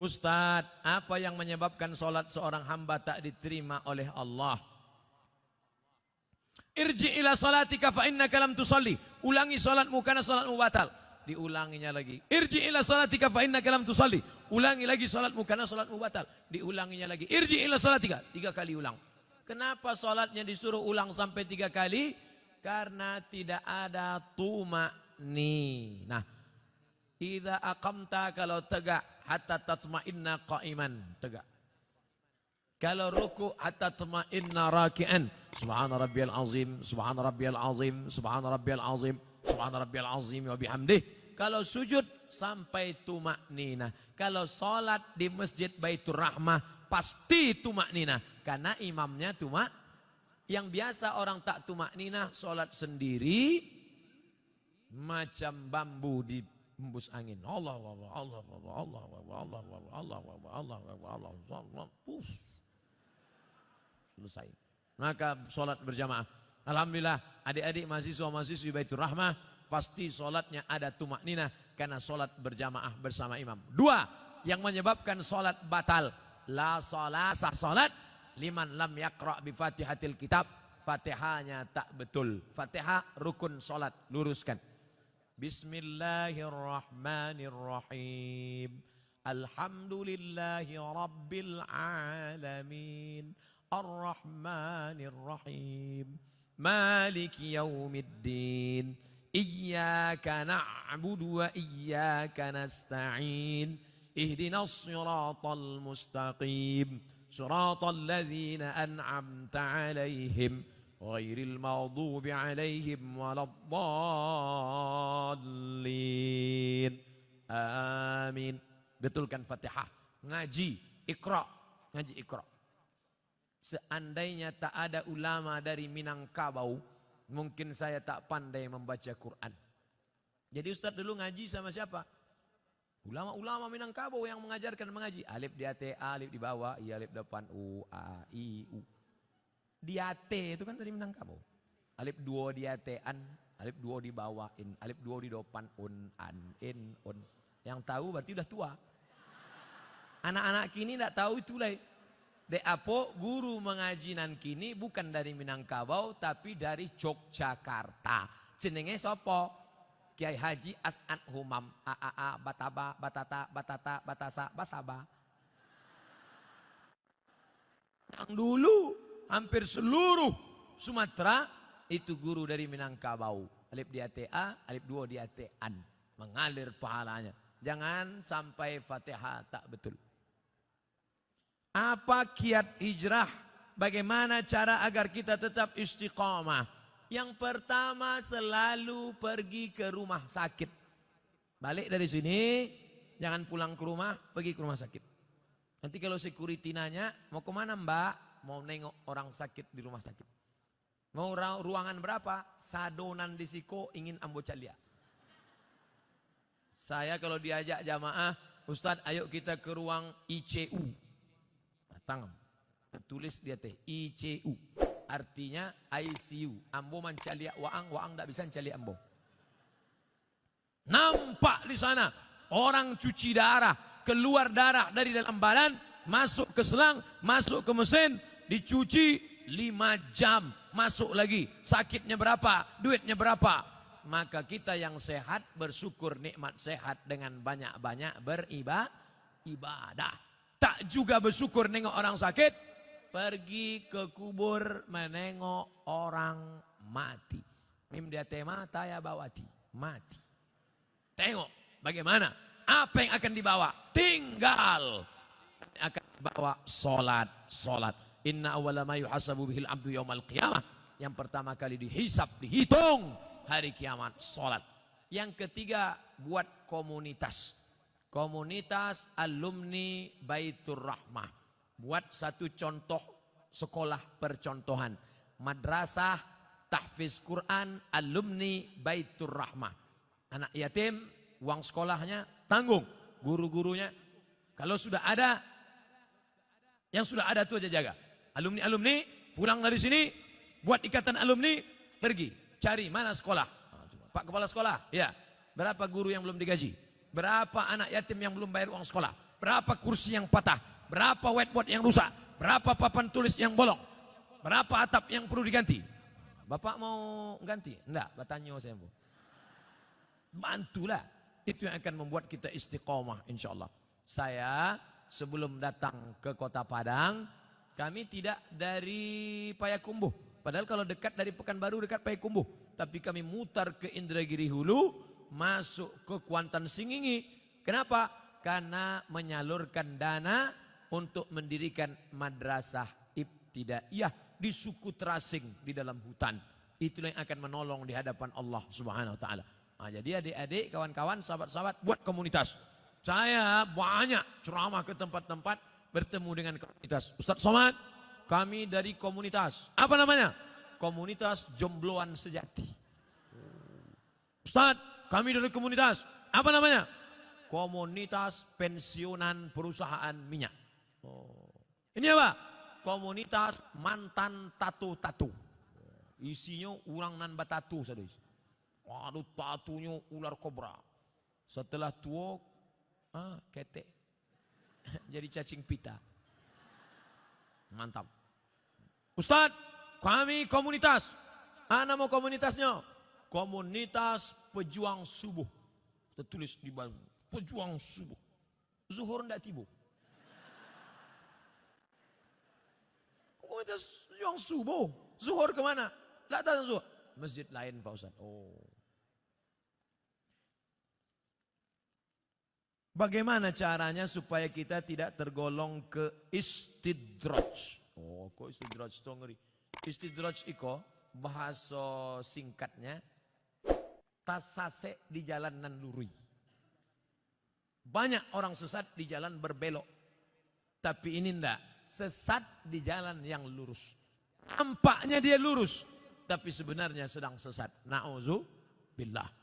Ustadz, apa yang menyebabkan sholat seorang hamba tak diterima oleh Allah? Irji ila sholatika fa innaka lam tusalli. Ulangi sholatmu karena sholatmu batal. Diulanginya lagi. Irji ila sholatika fa innaka lam tusalli. Ulangi lagi sholatmu karena sholatmu batal. Diulanginya lagi. Irji ila sholatika. 3 kali ulang. Kenapa sholatnya disuruh ulang sampai 3 kali? Karena tidak ada tuma'ni. Nah, idza aqamta, kalau tegak, hatta tatma'inna qa'iman, tegak. Kalau ruku, hatta tatma'inna raki'an. Subhana rabbiyal azim, subhana rabbiyal azim, subhana rabbiyal azim, subhana rabbiyal azim wa bihamdih. Kalau sujud sampai tuma'nina. Kalau salat di Masjid Baitur Rahmah pasti tuma'nina, karena imamnya yang biasa orang tak tuma'nina salat sendiri macam bambu di hembus angin. Allah Allah Allah Allah Allah Allah Allah Allah Allah Allah. Selesai. Maka sholat berjamaah. Alhamdulillah adik-adik mahasiswa-mahasiswi Baitur Rahmah pasti sholatnya ada tumaknina karena sholat berjamaah bersama imam. 2 yang menyebabkan sholat batal. La sholat, sah sholat liman lam yaqra' bi fatihatil kitab. Fatihahnya tak betul. Fatihah rukun sholat, luruskan. Bismillahirrahmanirrahim. Alhamdulillahi rabbil alamin. Ar-Rahmanir-Rahim. Maliki yaumiddin. Iyyaka na'budu wa iyyaka nasta'in. Ihdinas siratal mustaqim. Siratal ladzina an'amta 'alaihim ghairil maghdubi 'alaihim waladdallin. Amin. Betulkan Fatihah. Ngaji Iqra. Ngaji Iqra. Seandainya tak ada ulama dari Minangkabau, mungkin saya tak pandai membaca Quran. Jadi Ustadz dulu ngaji sama siapa? Ulama-ulama Minangkabau yang mengajarkan mengaji. Alif di atas, alif di bawah, i alif depan, u, a, i, u. Di atas itu kan dari Minangkabau. Alif 2 di atas, an, alif 2 di bawah, in, alif 2 di depan, un, an, in, un. Yang tahu berarti udah tua. Anak-anak kini tidak tahu itu lah. Apo guru mengaji nan kini bukan dari Minangkabau tapi dari Yogyakarta. Jenenge sopo? Kiai Haji As'ad Humam. A bataba batata batata batasa basaba. Yang dulu hampir seluruh Sumatera itu guru dari Minangkabau. Alif di atas a, alif 2 di atas an. Mengalir pahalanya. Jangan sampai Fatihah tak betul. Apa kiat hijrah? Bagaimana cara agar kita tetap istiqamah? Yang pertama selalu pergi ke rumah sakit. Balik dari sini, jangan pulang ke rumah, pergi ke rumah sakit. Nanti kalau security nanya, mau kemana mbak? Mau nengok orang sakit di rumah sakit. Mau ruangan berapa? Sadonan di siko ingin ambo calia. Saya kalau diajak jamaah, Ustadz ayo kita ke ruang ICU. Datang, tulis dia teh ICU, artinya ICU. Ambo mencaliak waang tak bisa mencaliak ambo. Nampak di sana orang cuci darah, keluar darah dari dalam badan, masuk ke selang, masuk ke mesin, dicuci 5 jam, masuk lagi. Sakitnya berapa? Duitnya berapa? Maka kita yang sehat bersyukur nikmat sehat dengan banyak-banyak beribadah. Tak juga bersyukur nengok orang sakit, pergi ke kubur menengok orang mati. Mim dia mata ya bawati, mati. Tengok bagaimana, apa yang akan dibawa? Tinggal akan dibawa solat. Inna awwala ma yuhasabu bihil abdu yaumal qiyamah. Yang pertama kali dihisap, dihitung hari kiamat, solat. Yang ketiga, buat komunitas. Komunitas alumni Baitur Rahmah. Buat satu contoh sekolah percontohan. Madrasah tahfiz Quran alumni Baitur Rahmah. Anak yatim, uang sekolahnya tanggung. Guru-gurunya. Kalau sudah ada, yang sudah ada itu aja jaga. Alumni-alumni pulang dari sini, buat ikatan alumni, pergi. Cari mana sekolah. Pak Kepala Sekolah, ya. Berapa guru yang belum digaji? Berapa anak yatim yang belum bayar uang sekolah? berapa kursi yang patah, berapa whiteboard yang rusak, berapa papan tulis yang bolong, berapa atap yang perlu diganti. Bapak mau ganti? Enggak, bertanya saya. Bantulah. Itu yang akan membuat kita istiqomah insyaAllah. Saya sebelum datang ke Kota Padang, kami tidak dari Payakumbuh. Padahal kalau dekat dari Pekanbaru dekat Payakumbuh. Tapi kami mutar ke Indragiri Hulu, masuk ke Kuantan Singingi. Kenapa? Karena menyalurkan dana untuk mendirikan madrasah ibtidaiyah di suku terasing di dalam hutan. Itulah yang akan menolong di hadapan Allah Subhanahu wa taala. Nah, jadi adik-adik, kawan-kawan, sahabat-sahabat, buat komunitas. Saya banyak ceramah ke tempat-tempat bertemu dengan komunitas. Ustaz Somad, kami dari komunitas. Apa namanya? Komunitas Jombloan Sejati. Ustaz, kami dari komunitas. Apa namanya? Komunitas Pensiunan Perusahaan Minyak. Ini apa? Komunitas mantan tatu-tatu. Isinya orang nan batatu saja. Waduh, tatunya ular kobra. Setelah tua, ketek. Jadi cacing pita. Mantap. Ustadz, kami komunitas. Nama komunitasnya? Komunitas Pejuang Subuh. Tertulis di bawah. Pejuang Subuh. Zuhur ndak tiba. Komunitas Pejuang Subuh. Zuhur kemana? Tidak tahu zuhur. Masjid lain Pak Ustaz. Bagaimana caranya supaya kita tidak tergolong ke istidraj? Kok istidraj itu ngeri. Istidraj itu bahasa singkatnya tasase di jalan nan lurui. Banyak orang sesat di jalan berbelok. Tapi ini enggak. Sesat di jalan yang lurus. Nampaknya dia lurus. Tapi sebenarnya sedang sesat. Na'udzubillah.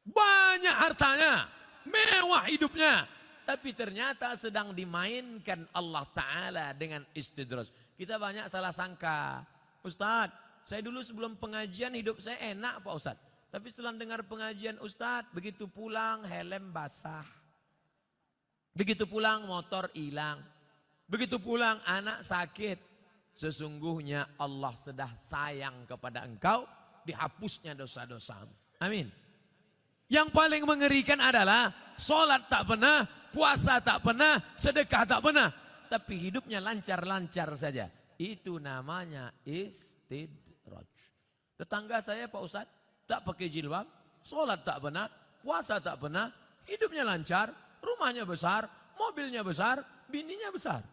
Banyak hartanya. Mewah hidupnya. Tapi ternyata sedang dimainkan Allah Ta'ala dengan istidraj. Kita banyak salah sangka. Ustadz, saya dulu sebelum pengajian hidup saya enak Pak Ustadz. Tapi setelah dengar pengajian Ustadz, begitu pulang helm basah. Begitu pulang motor hilang. Begitu pulang anak sakit. Sesungguhnya Allah sudah sayang kepada engkau. Dihapusnya dosa-dosamu. Amin. Yang paling mengerikan adalah sholat tak pernah, puasa tak pernah, sedekah tak pernah. Tapi hidupnya lancar-lancar saja. Itu namanya istidraj. Tetangga saya Pak Ustadz tak pakai jilbab, sholat tak pernah, puasa tak pernah, hidupnya lancar, rumahnya besar, mobilnya besar, bininya besar.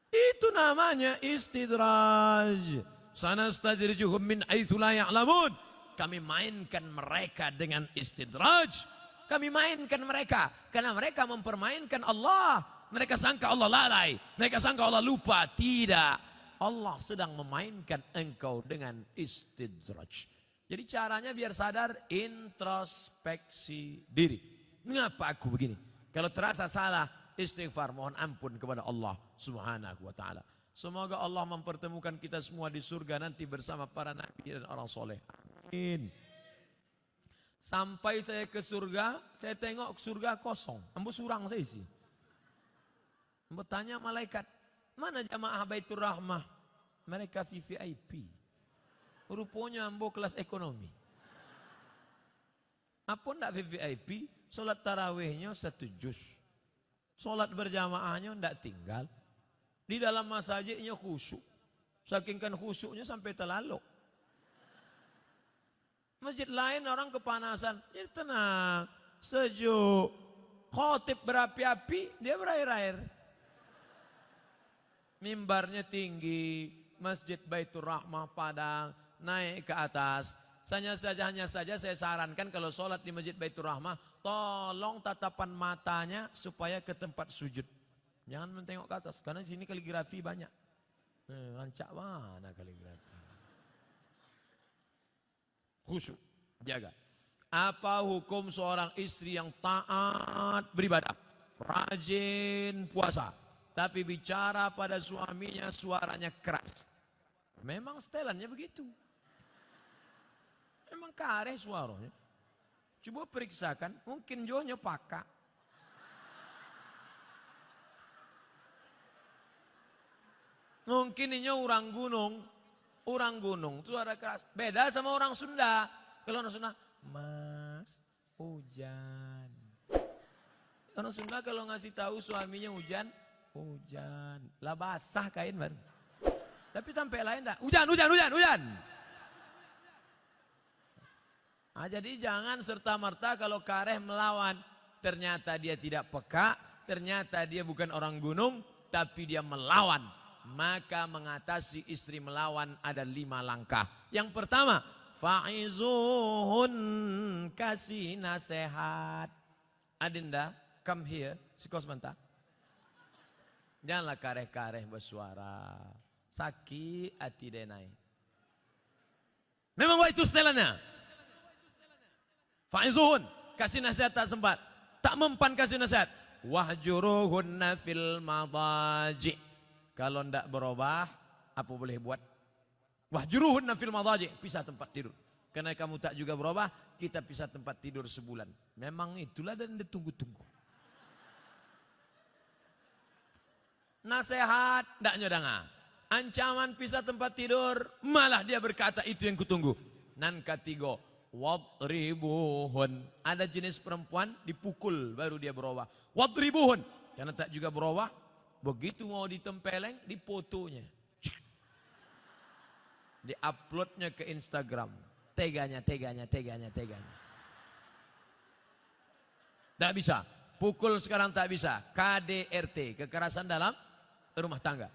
Itu namanya istidraj. Sanastadrijuhum min haitsu la ya'lamun. Kami mainkan mereka dengan istidraj. Kami mainkan mereka karena mereka mempermainkan Allah. Mereka sangka Allah lalai, mereka sangka Allah lupa. Tidak. Allah sedang memainkan engkau dengan istidraj. Jadi caranya biar sadar, introspeksi diri. Mengapa aku begini? Kalau terasa salah, istighfar, mohon ampun kepada Allah Subhanahu wa taala. Semoga Allah mempertemukan kita semua di surga nanti bersama para nabi dan orang soleh. Amin. Sampai saya ke surga, saya tengok surga kosong. Ambo surang saya isi. Ambo tanya malaikat, mana jamaah Baitur Rahmah? Mereka VVIP. Rupanya ambo kelas ekonomi. Apa ndak VVIP? Sholat tarawihnya 1 juz. Sholat berjamaahnya ndak tinggal. Di dalam masjidnya khusyuk. Saking kan khusyuknya sampai terlaluk. Masjid lain orang kepanasan. Jadi tenang, sejuk. Khotib berapi-api, dia berair-air. Mimbarnya tinggi. Masjid Baitur Rahmah Padang naik ke atas. Hanya saja saya sarankan kalau sholat di Masjid Baitur Rahmah, tolong tatapan matanya supaya ke tempat sujud. Jangan mentengok ke atas, karena di sini kaligrafi banyak. Rancak mana kaligrafi? Khusyuk, jaga. Apa hukum seorang istri yang taat beribadah, rajin puasa, tapi bicara pada suaminya suaranya keras? Memang setelannya begitu. Memang kareh suaranya. Coba periksakan, mungkin jonyo pakak. Mungkin ini orang gunung. Orang gunung itu suara keras. Beda sama orang Sunda. Kalau orang Sunda, Mas, hujan. Orang Sunda kalau ngasih tahu suaminya hujan, hujan. Lah basah kain baru. Tapi sampai lain enggak. Hujan, hujan, hujan, hujan. Nah, jadi jangan serta-merta kalau kareh melawan. Ternyata dia tidak peka, ternyata dia bukan orang gunung, tapi dia melawan. Maka mengatasi istri melawan ada 5 langkah. Yang pertama, fa'izuhun, kasih nasihat. Adinda, come here, sikos sebentar. Janganlah kareh-kareh bersuara. Sakit hati denai. Memang itu setelannya. Fa'izuhun, kasih nasihat tak sempat. Tak mempan kasih nasihat. Wahjuruhunna fil madaji. Kalau tidak berubah, apa boleh buat? Wahjuruhunna fil madaji, pisah tempat tidur. Karena kamu tak juga berubah, kita pisah tempat tidur sebulan. Memang itulah dan ditunggu-tunggu. Nasihat, tidak nyodanga. Ancaman pisah tempat tidur, malah dia berkata itu yang kutunggu. Nan ketiga, wadribuhun. Ada jenis perempuan dipukul baru dia berubah. Wadribuhun. Karena tak juga berubah, begitu mau ditempeleng, difotonya. Di-uploadnya ke Instagram. Teganya. Tak bisa. Pukul sekarang tak bisa. KDRT, kekerasan dalam rumah tangga.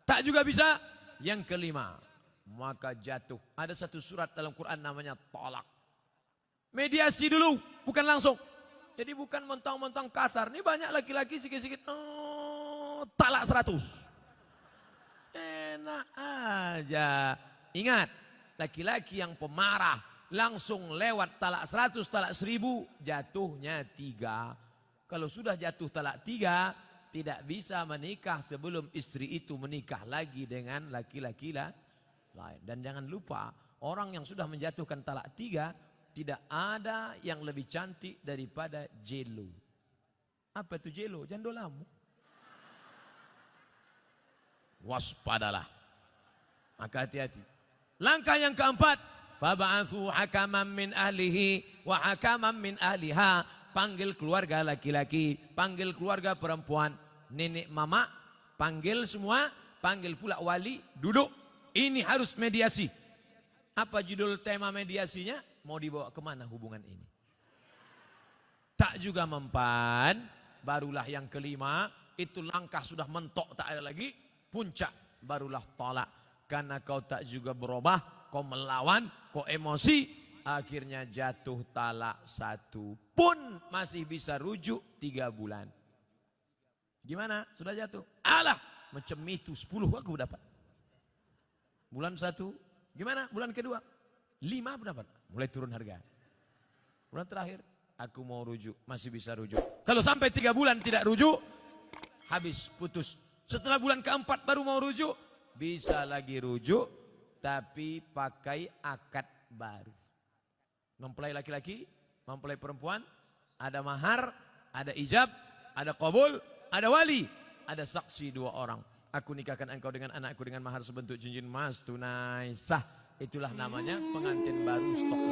Tak juga bisa. Yang kelima, maka jatuh. Ada satu surat dalam Quran namanya tolak. Mediasi dulu, bukan langsung. Jadi bukan mentang-mentang kasar. Ini banyak laki-laki sikit-sikit. Talak 100. Enak aja. Ingat, laki-laki yang pemarah langsung lewat talak 100, talak 1000, jatuhnya 3. Kalau sudah jatuh talak 3, tidak bisa menikah sebelum istri itu menikah lagi dengan laki-laki lain. Dan jangan lupa, orang yang sudah menjatuhkan talak 3, tidak ada yang lebih cantik daripada Jelo. Apa itu Jelo? Jandolamu. Waspadalah. Maka hati-hati. Langkah yang keempat, fab'atsu hakaman min ahlihi wa hakaman min ahliha. Panggil keluarga laki-laki, panggil keluarga perempuan, nenek mama, panggil semua, panggil pula wali, duduk. Ini harus mediasi. Apa judul tema mediasinya? Mau dibawa kemana hubungan ini? Tak juga mempan, barulah yang kelima, itu langkah sudah mentok tak ada lagi, puncak barulah tolak. Karena kau tak juga berubah, kau melawan, kau emosi, akhirnya jatuh talak 1 pun masih bisa rujuk 3 bulan. Gimana? Sudah jatuh? Alah, macam itu 10 aku dapat. Bulan 1, gimana? Bulan kedua, 5 dapat. Mulai turun harga. Bulan terakhir, aku mau rujuk, masih bisa rujuk. Kalau sampai 3 bulan tidak rujuk, habis, putus. Setelah bulan keempat baru mau rujuk, bisa lagi rujuk, tapi pakai akad baru. Mempelai laki-laki, mempelai perempuan, ada mahar, ada ijab, ada qabul, ada wali, ada saksi 2 orang. Aku nikahkan engkau dengan anakku dengan mahar sebentuk cincin emas tunai sah. Itulah namanya pengantin baru stok.